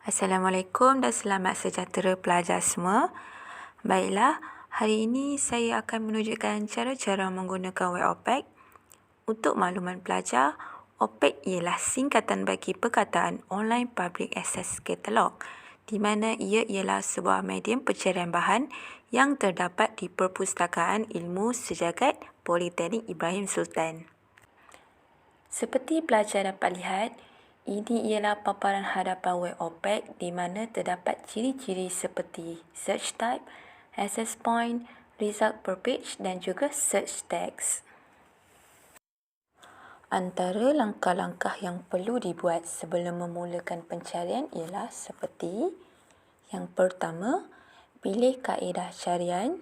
Assalamualaikum dan selamat sejahtera pelajar semua. Baiklah, hari ini saya akan menunjukkan cara-cara menggunakan web OPAC. Untuk makluman pelajar, OPAC ialah singkatan bagi perkataan Online Public Access Catalog, di mana ia ialah sebuah medium pencarian bahan yang terdapat di Perpustakaan Ilmu Sejagat Politeknik Ibrahim Sultan. Seperti pelajar dapat lihat, ini ialah paparan hadapan web OPAC di mana terdapat ciri-ciri seperti search type, access point, result per page dan juga search text. Antara langkah-langkah yang perlu dibuat sebelum memulakan pencarian ialah seperti yang pertama, pilih kaedah carian.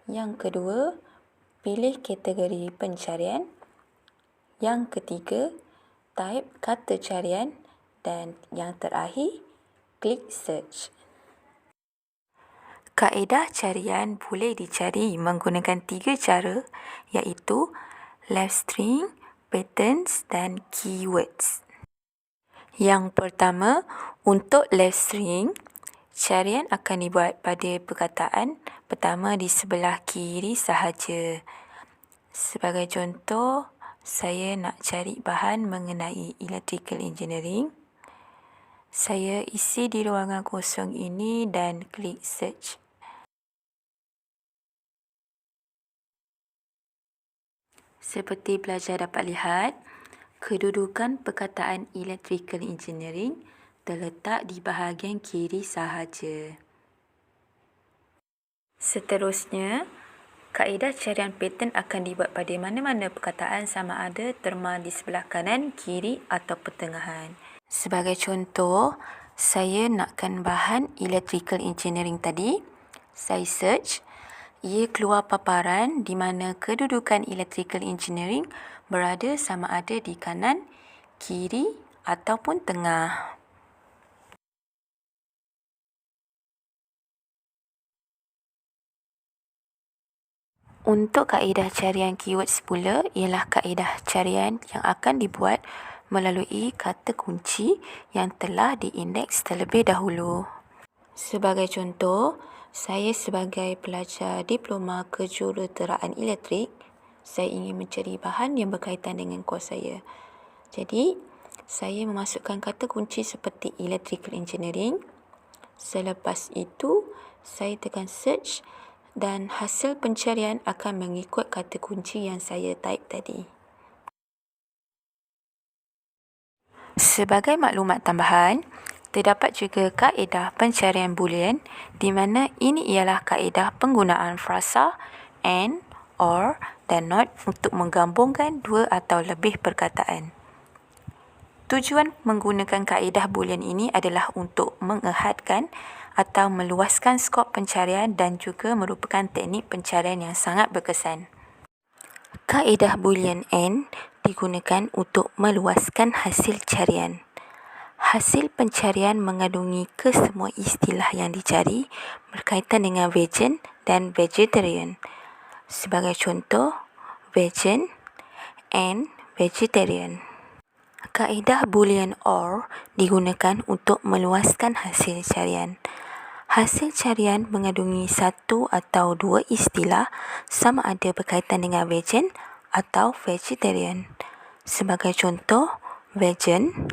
Yang kedua, pilih kategori pencarian. Yang ketiga, type kata carian dan yang terakhir, klik search. Kaedah carian boleh dicari menggunakan 3 cara iaitu left string, patterns dan keywords. Yang pertama, untuk left string, carian akan dibuat pada perkataan pertama di sebelah kiri sahaja. Sebagai contoh, saya nak cari bahan mengenai electrical engineering. Saya isi di ruangan kosong ini dan klik search. Seperti pelajar dapat lihat, kedudukan perkataan electrical engineering terletak di bahagian kiri sahaja. Seterusnya, kaedah carian pattern akan dibuat pada mana-mana perkataan sama ada terma di sebelah kanan, kiri atau pertengahan. Sebagai contoh, saya nakkan bahan electrical engineering tadi. Saya search. Ia keluar paparan di mana kedudukan electrical engineering berada sama ada di kanan, kiri ataupun tengah. Untuk kaedah carian keywords pula ialah kaedah carian yang akan dibuat melalui kata kunci yang telah diindeks terlebih dahulu. Sebagai contoh, saya sebagai pelajar diploma kejuruteraan elektrik, saya ingin mencari bahan yang berkaitan dengan kos saya. Jadi, saya memasukkan kata kunci seperti electrical engineering. Selepas itu, saya tekan search dan hasil pencarian akan mengikut kata kunci yang saya type tadi. Sebagai maklumat tambahan, terdapat juga kaedah pencarian boolean di mana ini ialah kaedah penggunaan frasa and, or dan not untuk menggabungkan dua atau lebih perkataan. Tujuan menggunakan kaedah boolean ini adalah untuk mengehadkan atau meluaskan skop pencarian dan juga merupakan teknik pencarian yang sangat berkesan. Kaedah boolean and digunakan untuk meluaskan hasil carian. Hasil pencarian mengandungi kesemua istilah yang dicari berkaitan dengan vegan dan vegetarian. Sebagai contoh, vegan and vegetarian. Kaedah boolean or digunakan untuk meluaskan hasil carian. Hasil carian mengandungi satu atau dua istilah sama ada berkaitan dengan vegan atau vegetarian. Sebagai contoh, vegan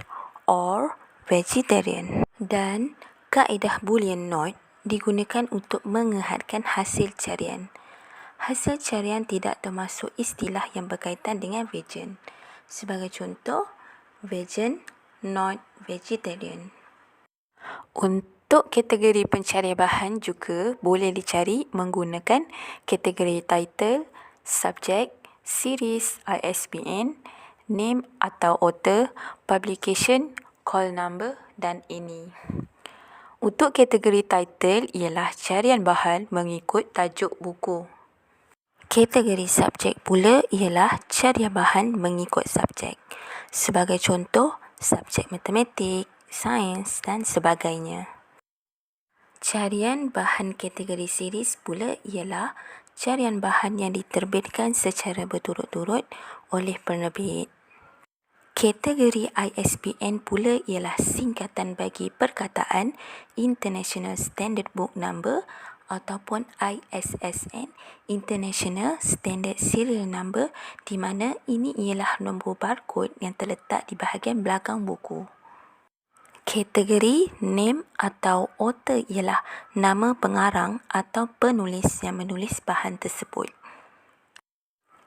or vegetarian. Dan kaedah boolean not digunakan untuk mengehadkan hasil carian. Hasil carian tidak termasuk istilah yang berkaitan dengan vegan. Sebagai contoh, vegan not vegetarian. Untuk kategori pencarian bahan juga boleh dicari menggunakan kategori title, subject, series, ISBN, name atau author, publication, call number dan ini. Untuk kategori title ialah carian bahan mengikut tajuk buku. Kategori subjek pula ialah carian bahan mengikut subjek. Sebagai contoh, subjek matematik, sains dan sebagainya. Carian bahan kategori series pula ialah carian bahan yang diterbitkan secara berturut-turut oleh penerbit. Kategori ISBN pula ialah singkatan bagi perkataan International Standard Book Number ataupun ISSN, International Standard Serial Number, di mana ini ialah nombor barkod yang terletak di bahagian belakang buku. Kategori name atau author ialah nama pengarang atau penulis yang menulis bahan tersebut.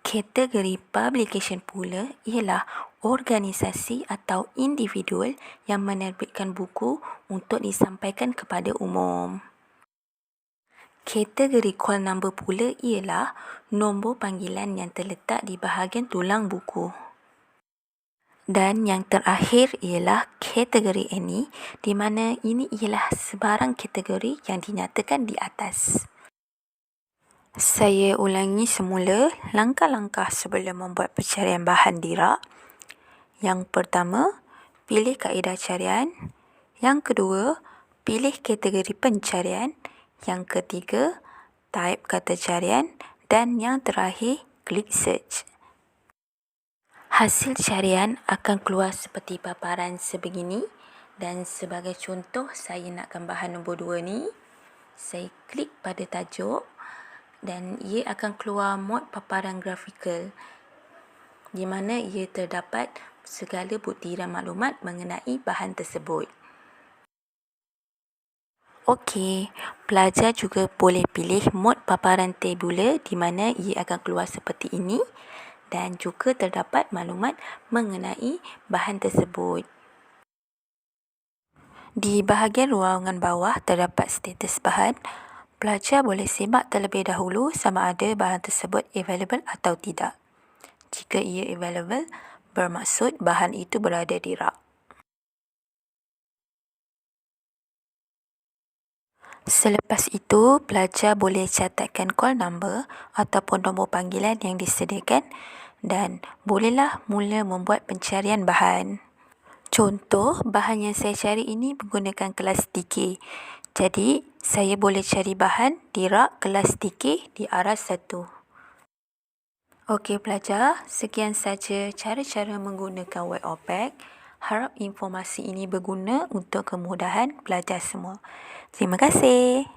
Kategori publication pula ialah organisasi atau individual yang menerbitkan buku untuk disampaikan kepada umum. Kategori call number pula ialah nombor panggilan yang terletak di bahagian tulang buku. Dan yang terakhir ialah kategori any, di mana ini ialah sebarang kategori yang dinyatakan di atas. Saya ulangi semula langkah-langkah sebelum membuat pencarian bahan di rak. Yang pertama, pilih kaedah carian. Yang kedua, pilih kategori pencarian. Yang ketiga, type kata carian. Dan yang terakhir, klik search. Hasil carian akan keluar seperti paparan sebegini. Dan sebagai contoh, saya nakkan bahan nombor 2 ni. Saya klik pada tajuk dan ia akan keluar mod paparan grafikal di mana ia terdapat segala butiran maklumat mengenai bahan tersebut. Okey, pelajar juga boleh pilih mod paparan tabular di mana ia akan keluar seperti ini dan juga terdapat maklumat mengenai bahan tersebut. Di bahagian ruangan bawah terdapat status bahan. Pelajar boleh semak terlebih dahulu sama ada bahan tersebut available atau tidak. Jika ia available, bermaksud bahan itu berada di rak. Selepas itu, pelajar boleh catatkan call number ataupun nombor panggilan yang disediakan dan bolehlah mula membuat pencarian bahan. Contoh, bahan yang saya cari ini menggunakan kelas DK. Jadi, saya boleh cari bahan di rak kelas DK di arah 1. Okey pelajar, sekian saja cara-cara menggunakan web OPAC. Harap informasi ini berguna untuk kemudahan pelajar semua. Terima kasih.